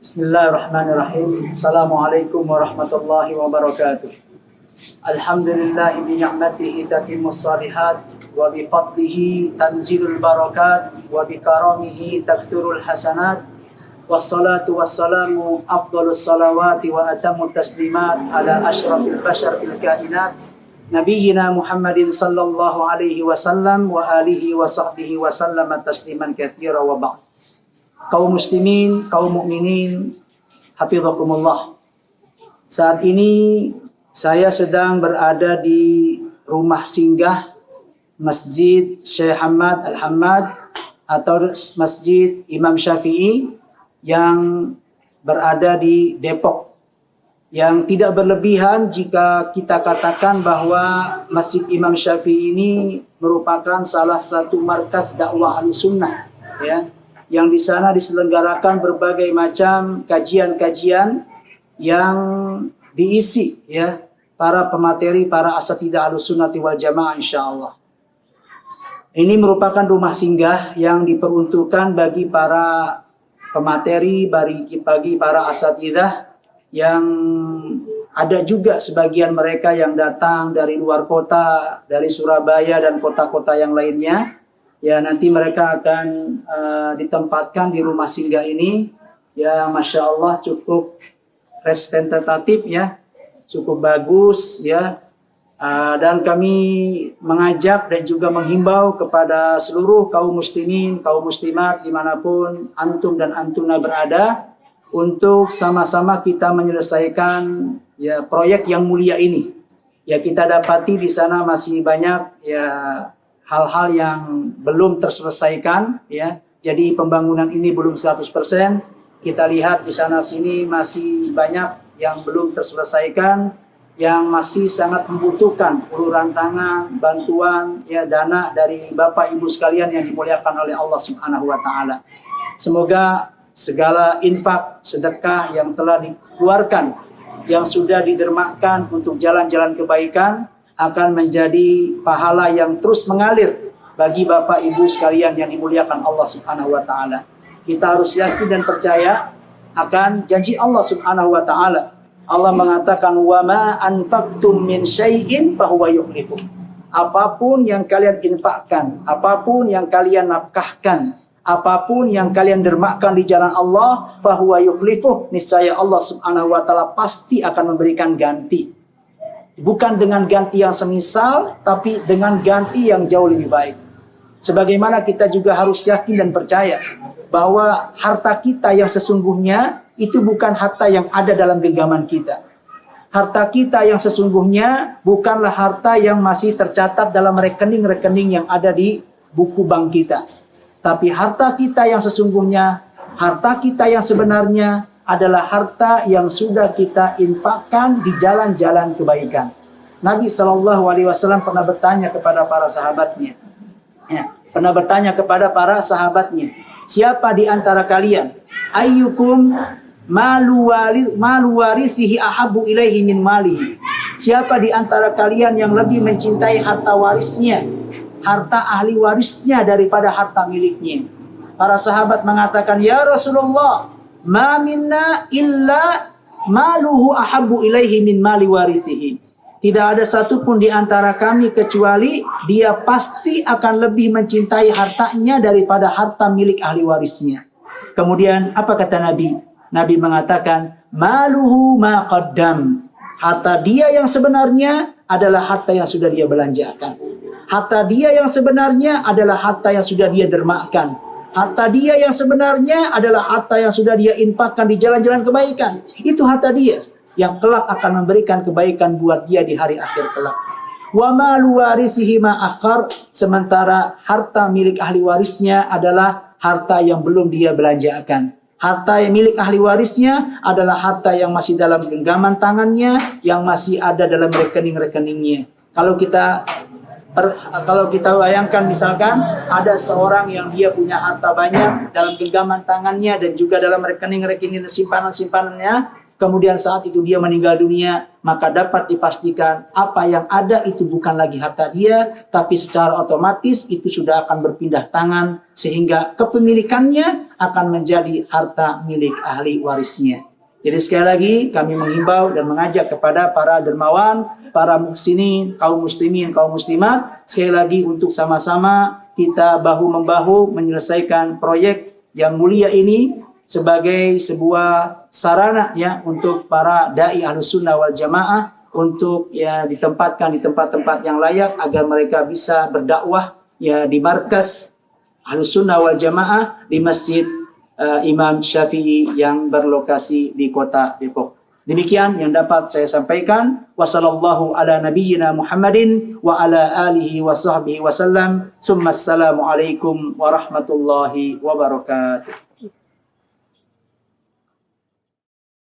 Bismillahirrahmanirrahim. Assalamualaikum warahmatullahi wabarakatuh. Alhamdulillah bi ni'matihi tatimmus salihat wa bi fadlihi tanzilul barakat wa bi karamihi takthurul hasanat. Wassalatu wassalamu afdhalus salawati wa atamut taslimat ala asyrafil bashar fil kainat nabiyyina Muhammadin sallallahu alaihi wasallam wa alihi wa sahbihi wa sallama tasliman katsira wa ba'd. Kaum muslimin, kaum mukminin, hafizakumullah. Saat ini saya sedang berada di rumah singgah Masjid Syekh Hamad Al-Hammad atau Masjid Imam Syafi'i yang berada di Depok. Yang tidak berlebihan jika kita katakan bahwa Masjid Imam Syafi'i ini merupakan salah satu markas dakwah Ahlussunnah, ya. Yang di sana diselenggarakan berbagai macam kajian-kajian yang diisi, ya, para pemateri, para asatidzah Ahlussunnah wal Jamaah insyaallah. Ini merupakan rumah singgah yang diperuntukkan bagi para pemateri, bagi para asatidzah yang ada juga sebagian mereka yang datang dari luar kota, dari Surabaya dan kota-kota yang lainnya. Ya, nanti mereka akan ditempatkan di rumah singgah ini. Ya, Masya Allah cukup representatif, ya, cukup bagus, ya. Dan kami mengajak dan juga menghimbau kepada seluruh kaum muslimin, kaum muslimat dimanapun antum dan antuna berada, untuk sama-sama kita menyelesaikan, ya, proyek yang mulia ini. Ya, kita dapati di sana masih banyak, ya, hal-hal yang belum terselesaikan, ya. Jadi pembangunan ini belum 100%. Kita lihat di sana sini masih banyak yang belum terselesaikan, yang masih sangat membutuhkan uluran tangan, bantuan, ya, dana dari Bapak Ibu sekalian yang dimuliakan oleh Allah Subhanahu wa taala. Semoga segala infak, sedekah yang telah dikeluarkan, yang sudah didermakan untuk jalan-jalan kebaikan, akan menjadi pahala yang terus mengalir bagi Bapak Ibu sekalian yang dimuliakan Allah Subhanahu wa taala. Kita harus yakin dan percaya akan janji Allah Subhanahu wa taala. Allah mengatakan, "Wa ma anfaqtum min syai'in fahuwa yukhlifuh." Apapun yang kalian infakkan, apapun yang kalian nafkahkan, apapun yang kalian dermakan di jalan Allah, fahuwa yukhlifuh, niscaya Allah Subhanahu wa taala pasti akan memberikan ganti. Bukan dengan ganti yang semisal, tapi dengan ganti yang jauh lebih baik. Sebagaimana kita juga harus yakin dan percaya bahwa harta kita yang sesungguhnya itu bukan harta yang ada dalam genggaman kita. Harta kita yang sesungguhnya bukanlah harta yang masih tercatat dalam rekening-rekening yang ada di buku bank kita. Tapi harta kita yang sesungguhnya, harta kita yang sebenarnya adalah harta yang sudah kita infakkan di jalan-jalan kebaikan. Nabi SAW pernah bertanya kepada para sahabatnya. Ya, pernah bertanya kepada para sahabatnya, siapa di antara kalian, ayyukum malu warisihi ahabu ilaihi min malihi? Siapa di antara kalian yang lebih mencintai harta warisnya, harta ahli warisnya daripada harta miliknya? Para sahabat mengatakan, ya Rasulullah, ma minna illa maluhu ahabbu ilaihi min mali warisihi. Tidak ada satupun di antara kami kecuali dia pasti akan lebih mencintai hartanya daripada harta milik ahli warisnya. Kemudian apa kata Nabi? Nabi mengatakan, maluhu ma qaddam. Harta dia yang sebenarnya adalah harta yang sudah dia belanjakan. Harta dia yang sebenarnya adalah harta yang sudah dia dermakan. Harta dia yang sebenarnya adalah harta yang sudah dia infakkan di jalan-jalan kebaikan. Itu harta dia yang kelak akan memberikan kebaikan buat dia di hari akhir kelak. Wa malu warisihi ma akhar. Sementara harta milik ahli warisnya adalah harta yang belum dia belanjakan. Harta yang milik ahli warisnya adalah harta yang masih dalam genggaman tangannya, yang masih ada dalam rekening-rekeningnya. Kalau kita bayangkan misalkan ada seorang yang dia punya harta banyak dalam genggaman tangannya dan juga dalam rekening-rekening simpanan-simpanannya, kemudian saat itu dia meninggal dunia, maka dapat dipastikan apa yang ada itu bukan lagi harta dia, tapi secara otomatis itu sudah akan berpindah tangan, sehingga kepemilikannya akan menjadi harta milik ahli warisnya. Jadi sekali lagi kami menghimbau dan mengajak kepada para dermawan, para muhsinin, kaum muslimin, kaum muslimat, sekali lagi untuk sama-sama kita bahu-membahu menyelesaikan proyek yang mulia ini sebagai sebuah sarana ya untuk para dai Ahlus Sunnah wal Jamaah untuk ya ditempatkan di tempat-tempat yang layak agar mereka bisa berdakwah ya di markas Ahlus Sunnah wal Jamaah di Masjid Imam Syafi'i yang berlokasi di kota Depok. Demikian yang dapat saya sampaikan. Wassallallahu ala nabiyyina Muhammadin wa ala alihi wa sahbihi wasallam. Summa assalamu alaikum warahmatullahi wabarakatuh.